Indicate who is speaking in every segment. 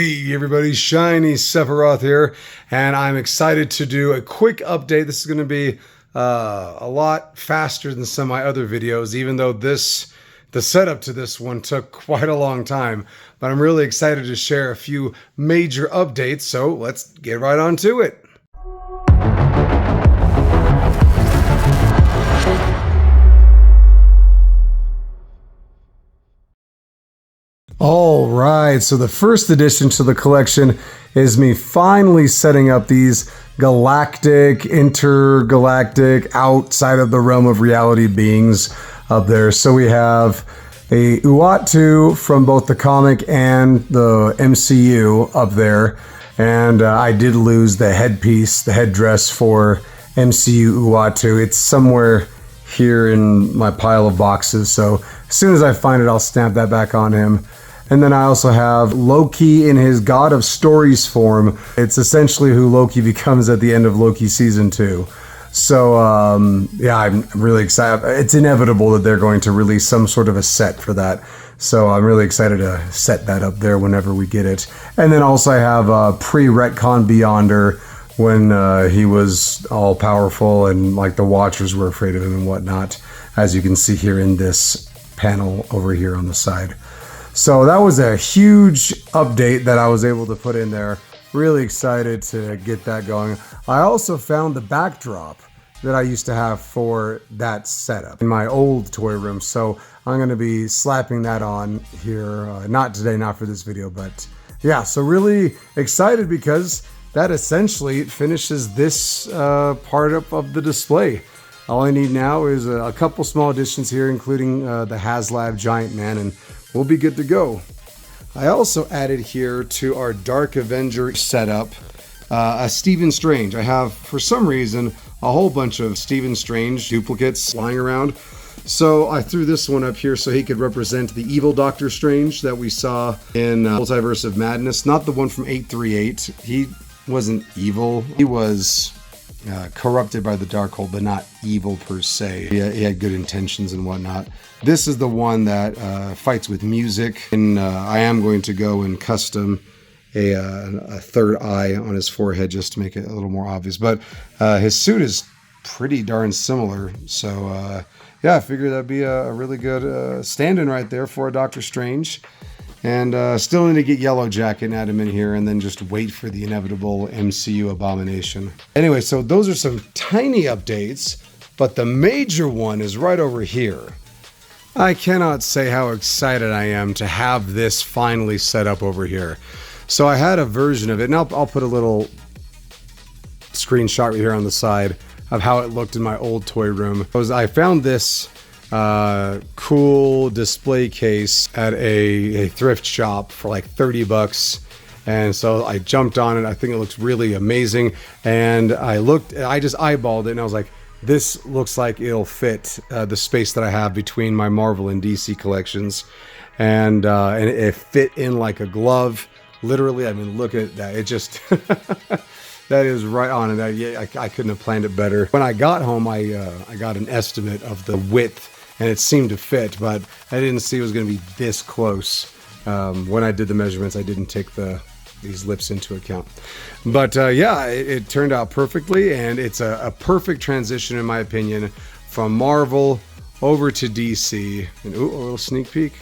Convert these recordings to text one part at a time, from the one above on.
Speaker 1: Hey everybody, Shiny Sephiroth here, and I'm excited to do a quick update. This is going to be a lot faster than some of my other videos, even though the setup to this one took quite a long time. But I'm really excited to share a few major updates, so let's get right on to it. All right, so the first addition to the collection is me finally setting up these galactic, intergalactic, outside of the realm of reality beings up there. So we have a Uatu from both the comic and the MCU up there. And I did lose the headpiece, the headdress for MCU Uatu. It's somewhere here in my pile of boxes. So as soon as I find it, I'll stamp that back on him. And then I also have Loki in his God of Stories form. It's essentially who Loki becomes at the end of Loki Season 2. So, yeah, I'm really excited. It's inevitable that they're going to release some sort of a set for that. So I'm really excited to set that up there whenever we get it. And then also I have pre-retcon Beyonder when he was all-powerful and like the Watchers were afraid of him and whatnot, as you can see here in this panel over here on the side. So that was a huge update that I was able to put in there. Really excited to get that going. I also found the backdrop that I used to have for that setup in my old toy room. So I'm going to be slapping that on here. Not today, not for this video, but yeah. So really excited because that essentially finishes this part of the display. All I need now is a couple small additions here, including the HasLab Giant Man, and we'll be good to go. I also added here to our Dark Avenger setup a Stephen Strange. I have, for some reason, a whole bunch of Stephen Strange duplicates lying around. So I threw this one up here so he could represent the evil Doctor Strange that we saw in Multiverse of Madness. Not the one from 838. He wasn't evil. He was corrupted by the Darkhold, but not evil per se. He had good intentions and whatnot. This is the one that fights with music, and I am going to go and custom a third eye on his forehead just to make it a little more obvious. But his suit is pretty darn similar, so yeah, I figured that'd be a really good stand-in right there for a Doctor Strange. And still need to get Yellow Jacket and add him in here and then just wait for the inevitable MCU abomination. Anyway, so those are some tiny updates, but the major one is right over here. I cannot say how excited I am to have this finally set up over here. So I had a version of it, and I'll put a little screenshot right here on the side of how it looked in my old toy room. I found this cool display case at a thrift shop for like 30 bucks. And so I jumped on it. I think it looks really amazing. And I just eyeballed it and I was like, this looks like it'll fit the space that I have between my Marvel and DC collections. And it fit in like a glove. Literally, I mean, look at that. It just, that is right on. And I couldn't have planned it better. When I got home, I got an estimate of the width and it seemed to fit, but I didn't see it was going to be this close. When I did the measurements, I didn't take these lips into account. But yeah, it turned out perfectly, and it's a perfect transition, in my opinion, from Marvel over to DC. And ooh, a little sneak peek.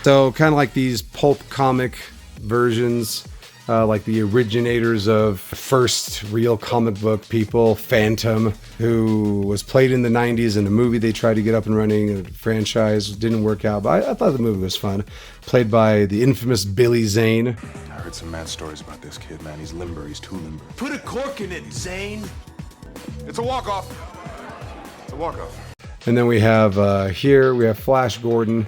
Speaker 1: So kind of like these pulp comic versions, like the originators of first real comic book people, Phantom, who was played in the 90s in a movie they tried to get up and running, a franchise, didn't work out, but I thought the movie was fun. Played by the infamous Billy Zane.
Speaker 2: I heard some mad stories about this kid, man. He's limber, he's too limber.
Speaker 3: Put a cork in it, Zane.
Speaker 2: It's a walk-off. It's a walk-off.
Speaker 1: And then we have, here, we have Flash Gordon.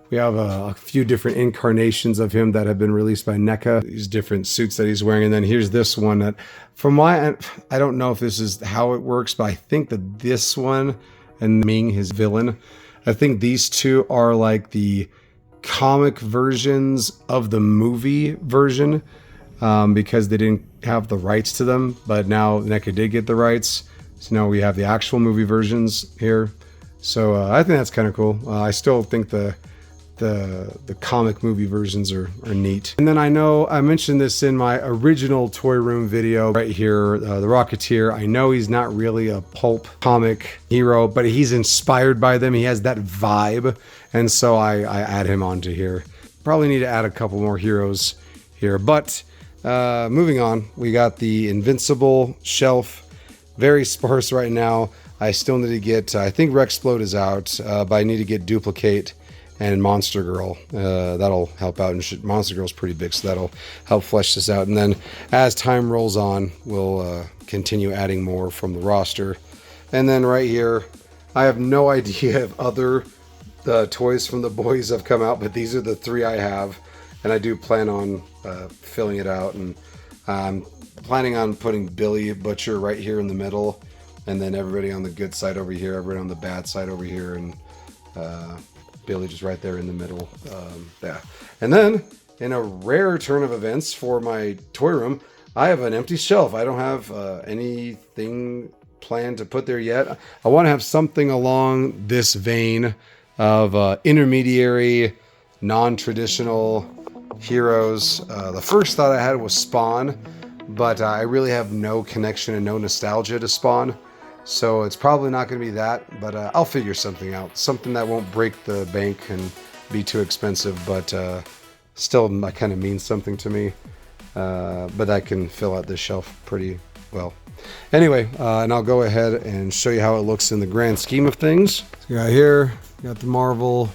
Speaker 1: We have a few different incarnations of him that have been released by NECA. These different suits that he's wearing. And then here's this one that, from my, I don't know if this is how it works, but I think that this one and Ming, his villain, I think these two are like the comic versions of the movie version because they didn't have the rights to them. But now NECA did get the rights. So now we have the actual movie versions here. So I think that's kind of cool. I still think the the comic movie versions are neat. And then I know I mentioned this in my original toy room video right here, the Rocketeer. I know he's not really a pulp comic hero, but he's inspired by them. He has that vibe, and so I add him onto here. Probably need to add a couple more heroes here, but moving on, we got the Invincible shelf. Very sparse right now. I still need to get, I think Rexplode is out, but I need to get Duplicate and Monster Girl. That'll help out. And Monster Girl's pretty big, so that'll help flesh this out. And then as time rolls on, we'll continue adding more from the roster. And then right here, I have no idea if other toys from the boys have come out, but these are the 3 I have. And I do plan on filling it out. And I'm planning on putting Billy Butcher right here in the middle. And then everybody on the good side over here, everybody on the bad side over here, and Billy just right there in the middle. Yeah. And then, in a rare turn of events for my toy room, I have an empty shelf. I don't have anything planned to put there yet. I want to have something along this vein of intermediary, non-traditional heroes. The first thought I had was Spawn, but I really have no connection and no nostalgia to Spawn. So it's probably not going to be that, but I'll figure something out. Something that won't break the bank and be too expensive, but still kind of means something to me. But that can fill out this shelf pretty well. Anyway, and I'll go ahead and show you how it looks in the grand scheme of things. So you got here, you got the Marvel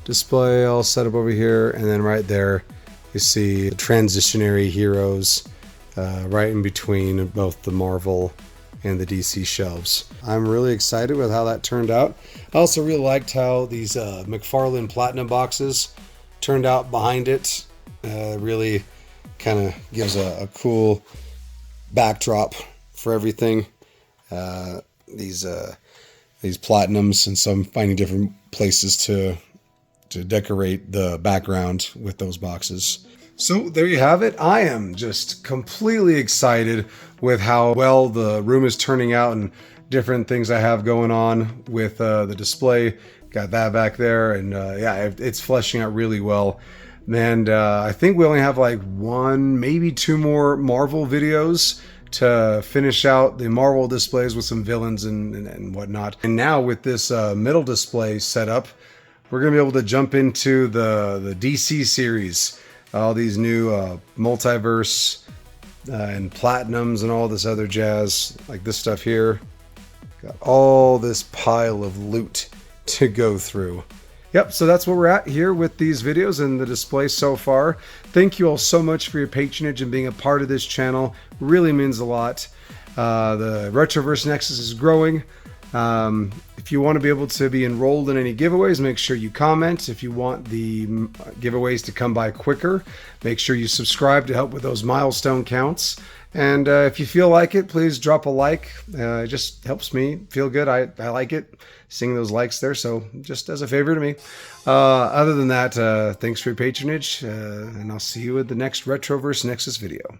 Speaker 1: display all set up over here, and then right there you see the transitionary heroes right in between both the Marvel and the DC shelves. I'm really excited with how that turned out. I also really liked how these McFarlane Platinum boxes turned out behind it. Really kind of gives a cool backdrop for everything. These Platinums, and so I'm finding different places to decorate the background with those boxes. So there you have it. I am just completely excited with how well the room is turning out and different things I have going on with the display. Got that back there, and yeah, it's fleshing out really well. And I think we only have like 1, maybe 2 more Marvel videos to finish out the Marvel displays with some villains and whatnot. And now with this middle display set up, we're going to be able to jump into the DC series. All these new multiverse and platinums and all this other jazz, like this stuff here. Got all this pile of loot to go through. Yep, so that's where we're at here with these videos and the display so far. Thank you all so much for your patronage and being a part of this channel. Really means a lot. The Retroverse Nexus is growing. If you want to be able to be enrolled in any giveaways, make sure you comment. If you want the giveaways to come by quicker, make sure you subscribe to help with those milestone counts. And if you feel like it, please drop a like. It just helps me feel good. I like it, seeing those likes there. So just as a favor to me. Other than that, thanks for your patronage, and I'll see you at the next Retroverse Nexus video.